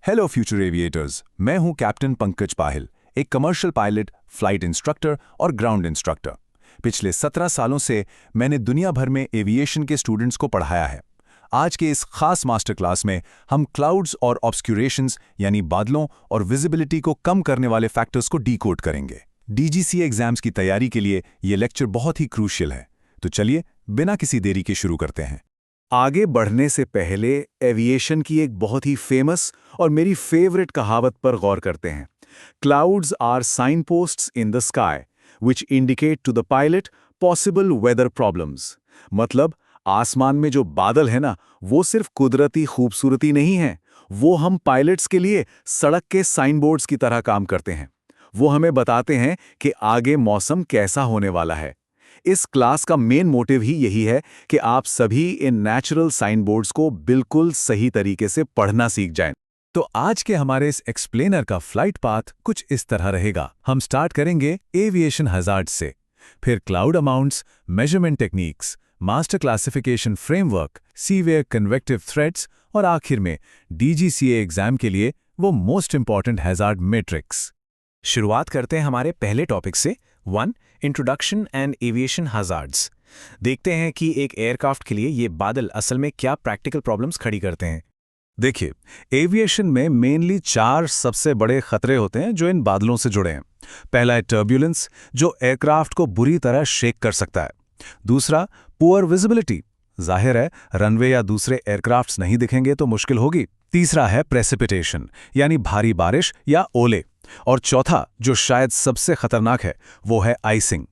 Hello future aviators, मैं हूं captain Pankaj पाहिल, एक कमर्शियल पायलट, फ्लाइट इंस्ट्रक्टर और ग्राउंड इंस्ट्रक्टर। पिछले 17 सालों से मैंने दुनिया भर में एविएशन के स्टूडेंट्स को पढ़ाया है। आज के इस खास मास्टर क्लास में हम क्लाउड्स और ऑब्स्क्यूरेशंस यानी बादलों और विजिबिलिटी को कम करने वाले फैक्टर्स को डीकोड करेंगे। डीजीसीए एग्जाम्स की तैयारी के लिए ये लेक्चर बहुत ही क्रूशियल है। तो चलिए बिना किसी देरी के शुरू करते हैं। आगे बढ़ने से पहले एविएशन की एक बहुत ही फेमस और मेरी फेवरेट कहावत पर गौर करते हैं। Clouds are sign posts in the sky which indicate to the pilot possible weather problems. मतलब आसमान में जो बादल है ना, वो सिर्फ कुदरती खूबसूरती नहीं है, वो हम पायलट्स के लिए सड़क के साइन बोर्ड्स की तरह काम करते हैं। वो हमें बताते हैं कि आगे मौसम कैसा होने वाला है। इस क्लास का मेन मोटिव ही यही है कि आप सभी इन नेचुरल साइन बोर्ड्स को बिल्कुल सही तरीके से पढ़ना सीख जाएं। तो आज के हमारे इस एक्सप्लेनर का फ्लाइट पाथ कुछ इस तरह रहेगा। हम स्टार्ट करेंगे एविएशन हजार्ड्स से, फिर cloud amounts, measurement techniques, master classification framework, severe convective threats और आखिर में डीजीसीए एग्जाम के लिए वो मोस्ट इंपॉर्टेंट हैजार्ड मैट्रिक्स। शुरुआत करते हैं हमारे पहले टॉपिक से 1. Introduction and aviation hazards. देखते हैं कि एक एयरक्राफ्ट के लिए ये बादल असल में क्या प्रैक्टिकल प्रॉब्लम्स खड़ी करते हैं। देखिए, एविएशन में मेनली 4 सबसे बड़े खतरे होते हैं जो इन बादलों से जुड़े हैं। पहला है टर्ब्यूलेंस, जो एयरक्राफ्ट को बुरी तरह शेक कर सकता है। दूसरा, पुअर विजिबिलिटी, जाहिर है रनवे या दूसरे एयरक्राफ्ट्स नहीं दिखेंगे तो मुश्किल होगी। तीसरा है प्रेसिपिटेशन, यानी भारी बारिश या ओले। और चौथा, जो शायद सबसे खतरनाक है, वो है आइसिंग।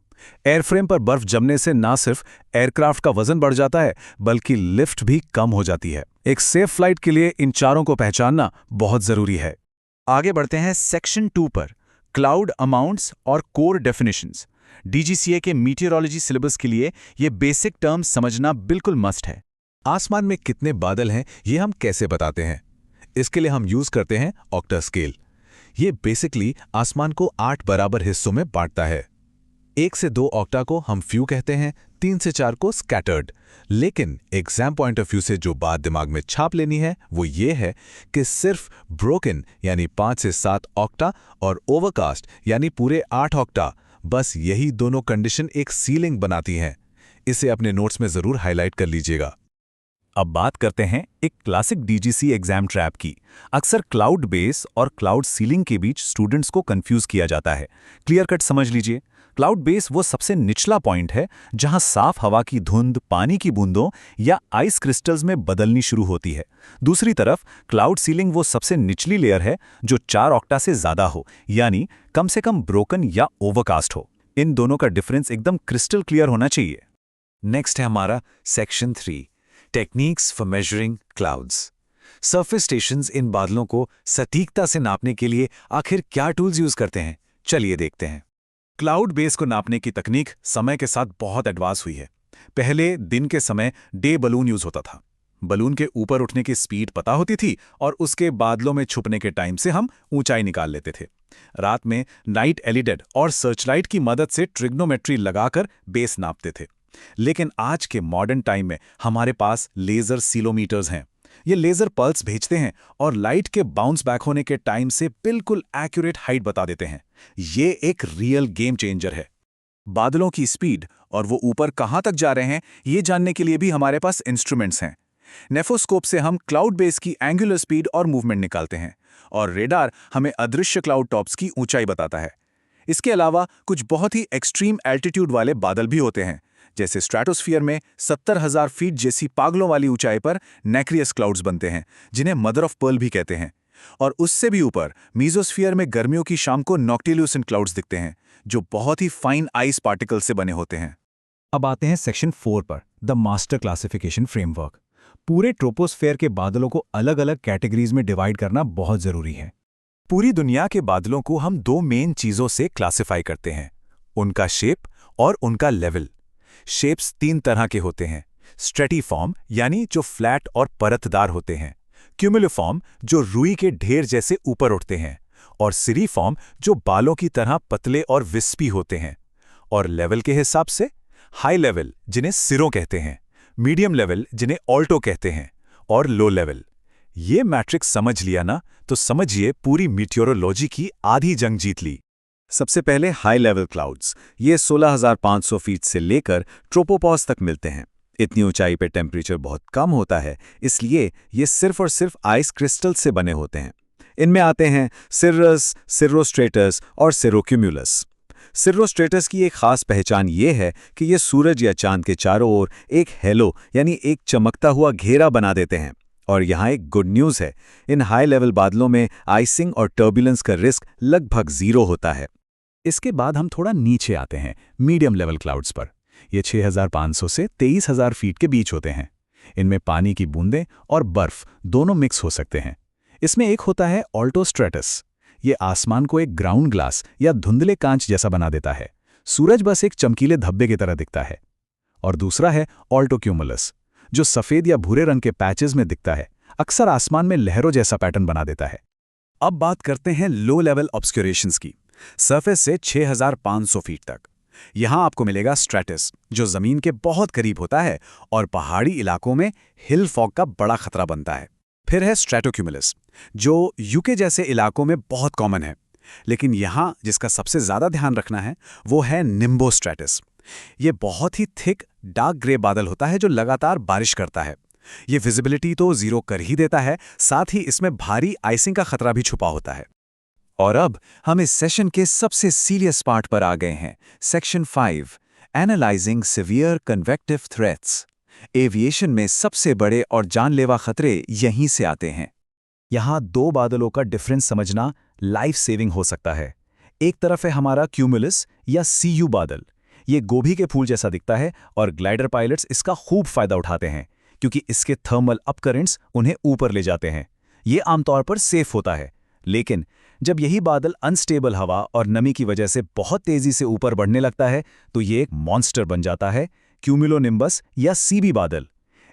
एयरफ्रेम पर बर्फ जमने से ना सिर्फ एयरक्राफ्ट का वजन बढ़ जाता है, बल्कि लिफ्ट भी कम हो जाती है। एक सेफ फ्लाइट के लिए इन चारों को पहचानना बहुत जरूरी है। आगे बढ़ते हैं सेक्शन 2 पर, क्लाउड अमाउंट्स और कोर डेफिनेशंस। डीजीसीए के मीटियोरोलॉजी सिलेबस के लिए ये बेसिक टर्म्स समझना बिल्कुल मस्ट है। आसमान में कितने बादल हैं ये हम कैसे बताते हैं? इसके लिए हम यूज करते हैं ऑक्टा स्केल। ये बेसिकली आसमान को 8 बराबर हिस्सों में बांटता है। 1 से 2 ऑक्टा को हम फ्यू कहते हैं, 3 से 4 को स्कैटर्ड। लेकिन एग्जाम पॉइंट ऑफ व्यू से जो बात दिमाग में छाप लेनी है वो ये है कि सिर्फ ब्रोकन यानी 5 से 7 ऑक्टा और ओवरकास्ट यानी पूरे 8 ऑक्टा, बस यही दोनों कंडीशन एक सीलिंग बनाती हैं। इसे अपने नोट्स में जरूर हाईलाइट कर लीजिएगा। अब बात करते हैं एक क्लासिक डीजीसी एग्जाम ट्रैप की। अक्सर क्लाउड बेस और क्लाउड सीलिंग के बीच स्टूडेंट्स को कंफ्यूज किया जाता है। क्लियर कट समझ लीजिए, क्लाउड बेस वो सबसे निचला पॉइंट है जहां साफ हवा की धुंध पानी की बूंदों या आइस क्रिस्टल्स में बदलनी शुरू होती है। दूसरी तरफ क्लाउड सीलिंग वो सबसे निचली लेयर है जो 4 ऑक्टा से ज्यादा हो, यानी कम से कम ब्रोकन या ओवरकास्ट हो। इन दोनों का डिफरेंस एकदम क्रिस्टल क्लियर होना चाहिए। नेक्स्ट है हमारा section 3, techniques for measuring clouds. Surface stations इन बादलों को सटीकता से नापने के लिए आखिर क्या टूल्स यूज करते हैं, चलिए देखते हैं। क्लाउड बेस को नापने की तकनीक समय के साथ बहुत एडवांस हुई है। पहले दिन के समय डे बलून यूज होता था। बलून के ऊपर उठने की स्पीड पता होती थी और उसके बादलों में छुपने के टाइम से हम ऊंचाई निकाल लेते थे। रात में नाइट एलिडेड और सर्चलाइट की मदद से ट्रिग्नोमेट्री लगाकर बेस नापते थे। लेकिन आज के मॉडर्न टाइम में हमारे पास लेजर सीलोमीटर्स हैं। ये लेजर पल्स भेजते हैं और लाइट के बाउंस बैक होने के टाइम से बिल्कुल एक्यूरेट हाइट बता देते हैं। ये एक रियल गेम चेंजर है। बादलों की स्पीड और वो ऊपर कहां तक जा रहे हैं ये जानने के लिए भी हमारे पास इंस्ट्रूमेंट्स हैं। नेफोस्कोप से हम क्लाउड बेस की एंगुलर स्पीड और मूवमेंट निकालते हैं और रेडार हमें अदृश्य क्लाउड टॉप्स की ऊंचाई बताता है। इसके अलावा कुछ बहुत ही एक्सट्रीम एल्टीट्यूड वाले बादल भी होते हैं, जैसे स्ट्रैटोस्फीयर में 70,000 फीट जैसी पागलों वाली ऊंचाई पर नेक्रियस क्लाउड्स बनते हैं, जिन्हें मदर ऑफ पर्ल भी कहते हैं। और उससे भी ऊपर मीजोस्फीयर में गर्मियों की शाम को नॉक्टिल्यूसेंट क्लाउड्स दिखते हैं, जो बहुत ही फाइन आइस पार्टिकल से बने होते हैं। अब आते हैं सेक्शन 4 पर, द मास्टर क्लासिफिकेशन फ्रेमवर्क। पूरे ट्रोपोस्फेयर के बादलों को अलग अलग कैटेगरीज में डिवाइड करना बहुत जरूरी है। पूरी दुनिया के बादलों को हम 2 मेन चीजों से क्लासिफाई करते हैं, उनका शेप और उनका लेवल। शेप्स 3 तरह के होते हैं, स्ट्रेटिफॉर्म यानी जो फ्लैट और परतदार होते हैं, क्यूमुलिफॉर्म जो रुई के ढेर जैसे ऊपर उठते हैं, और सिरीफॉर्म जो बालों की तरह पतले और विस्पी होते हैं। और लेवल के हिसाब से हाई लेवल जिन्हें सिरों कहते हैं, मीडियम लेवल जिन्हें ऑल्टो कहते हैं, और लो लेवल ये मैट्रिक्स समझ लिया ना, तो समझिए पूरी मीटियोरोलॉजी की आधी जंग जीत ली। सबसे पहले हाई लेवल क्लाउड्स, ये 16,500 फीट से लेकर ट्रोपोपॉज तक मिलते हैं। इतनी ऊंचाई पे टेम्परेचर बहुत कम होता है, इसलिए ये सिर्फ और सिर्फ आइस क्रिस्टल से बने होते हैं। इनमें आते हैं सिर्रस, सिर्रोस्ट्रेटस और सिरोक्यूमुलस। सिर्रोस्ट्रेटस की एक खास पहचान ये है कि ये सूरज या चांद के चारों ओर एक हेलो यानी एक चमकता हुआ घेरा बना देते हैं। और यहाँ एक गुड न्यूज़ है, इन हाई लेवल बादलों में आइसिंग और टर्बुलेंस का रिस्क लगभग 0 होता है। इसके बाद हम थोड़ा नीचे आते हैं मीडियम लेवल क्लाउड्स पर। ये 6,500 से 23,000 फीट के बीच होते हैं। इनमें पानी की बूंदें और बर्फ दोनों मिक्स हो सकते हैं। इसमें एक होता है ऑल्टोस्ट्रेटस। ये आसमान को एक ग्राउंड ग्लास या धुंधले कांच जैसा बना देता है। सूरज बस एक चमकीले धब्बे की तरह दिखता है। और दूसरा है ऑल्टोक्यूमुलस, जो सफ़ेद या भूरे रंग के पैचेस में दिखता है, अक्सर आसमान में लहरों जैसा पैटर्न बना देता है। अब बात करते हैं लो लेवल ऑब्स्क्यूरेशंस की, सरफेस से 6,500 फीट तक। यहां आपको मिलेगा स्ट्रेटस, जो जमीन के बहुत करीब होता है और पहाड़ी इलाकों में हिल फॉग का बड़ा खतरा बनता है। फिर है स्ट्रेटोक्यूमुलस, जो यूके जैसे इलाकों में बहुत कॉमन है। लेकिन यहां जिसका सबसे ज्यादा ध्यान रखना है वो है निम्बोस्ट्रेटस। ये बहुत ही थिक डार्क ग्रे बादल होता है जो लगातार बारिश करता है। ये विजिबिलिटी तो 0 कर ही देता है, साथ ही इसमें भारी आइसिंग का खतरा भी छुपा होता है। और अब हम इस सेशन के सबसे सीरियस पार्ट पर आ गए हैं, section 5, analysing severe convective threats. Aviation में सबसे बड़े और जानलेवा खतरे यहीं से आते हैं। यहाँ दो बादलों का डिफरेंस समझना लाइफ सेविंग हो सकता है। एक तरफ है हमारा क्यूमुलस या सीयू बादल। ये गोभी के फूल जैसा दिखता है और ग्लाइडर पायलट्स इसका खूब फायदा उठाते हैं, क्योंकि इसके थर्मल अपकरेंट्स उन्हें ऊपर ले जाते हैं। ये आमतौर पर सेफ होता है। लेकिन जब यही बादल अनस्टेबल हवा और नमी की वजह से बहुत तेजी से ऊपर बढ़ने लगता है, तो ये एक मॉन्स्टर बन जाता है, क्यूमुलोनिम्बस या सीबी बादल।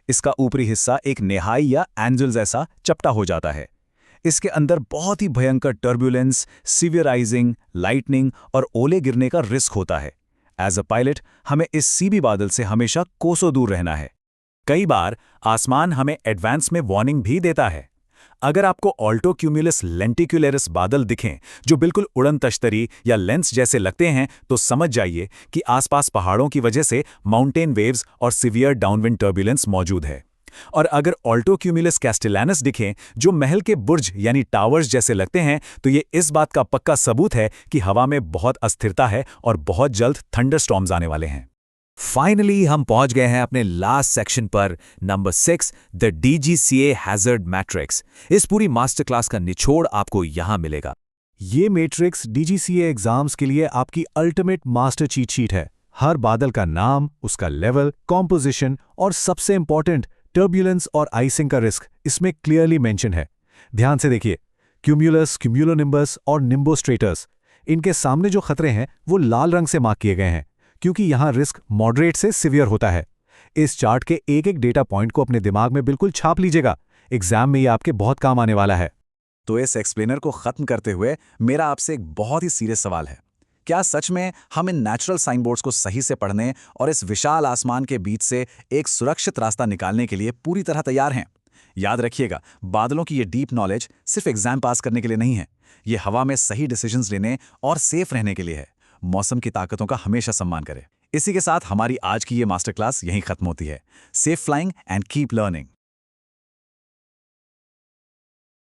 इसका ऊपरी हिस्सा एक नेहाई या एंजल जैसा चपटा हो जाता है। इसके अंदर बहुत ही भयंकर टर्बुलेंस, सिवियराइजिंग, लाइटनिंग और ओले गिरने का रिस्क होता है। एज अ पायलट हमें इस सीबी बादल से हमेशा कोसों दूर रहना है। कई बार आसमान हमें एडवांस में वार्निंग भी देता है। अगर आपको ऑल्टोक्यूमुलस लेंटिक्युलरिस बादल दिखें जो बिल्कुल उड़न तश्तरी या लेंस जैसे लगते हैं, तो समझ जाइए कि आसपास पहाड़ों की वजह से माउंटेन वेव्स और सिवियर डाउनविंड टर्बुलेंस मौजूद है। और अगर ऑल्टोक्यूमुलस कैस्टेलानस दिखें जो महल के बुर्ज यानी टावर्स जैसे लगते हैं, तो ये इस बात का पक्का सबूत है कि हवा में बहुत अस्थिरता है और बहुत जल्द थंडरस्टॉर्म्स आने वाले हैं। फाइनली हम पहुंच गए हैं अपने लास्ट सेक्शन पर, number 6, the DGCA hazard matrix. इस पूरी मास्टर क्लास का निचोड़ आपको यहां मिलेगा। ये मैट्रिक्स DGCA एग्जाम्स के लिए आपकी अल्टीमेट मास्टर चीट शीट है। हर बादल का नाम, उसका लेवल, कॉम्पोजिशन और सबसे इंपॉर्टेंट टर्बुलेंस और आइसिंग का रिस्क इसमें क्लियरली मेंशन है। ध्यान से देखिए, क्यूमुलस, क्यूमुलोनिम्बस और निम्बोस्ट्रेटस, इनके सामने जो खतरे हैं वो लाल रंग से मार्क किए गए हैं, क्योंकि यहाँ रिस्क मॉडरेट से सिवियर होता है। इस चार्ट के एक एक डेटा पॉइंट को अपने दिमाग में बिल्कुल छाप लीजिएगा। एग्जाम में ये आपके बहुत काम आने वाला है। तो इस एक्सप्लेनर को खत्म करते हुए मेरा आपसे एक बहुत ही सीरियस सवाल है, क्या सच में हम इन नेचुरल साइन बोर्ड्स को सही से पढ़ने और इस विशाल आसमान के बीच से एक सुरक्षित रास्ता निकालने के लिए पूरी तरह तैयार हैं? याद रखिएगा, बादलों की ये डीप नॉलेज सिर्फ एग्जाम पास करने के लिए नहीं है, ये हवा में सही डिसीजंस लेने और सेफ रहने के लिए है। मौसम की ताकतों का हमेशा सम्मान करें। इसी के साथ हमारी आज की ये मास्टर क्लास यहीं खत्म होती है। Safe flying and keep learning.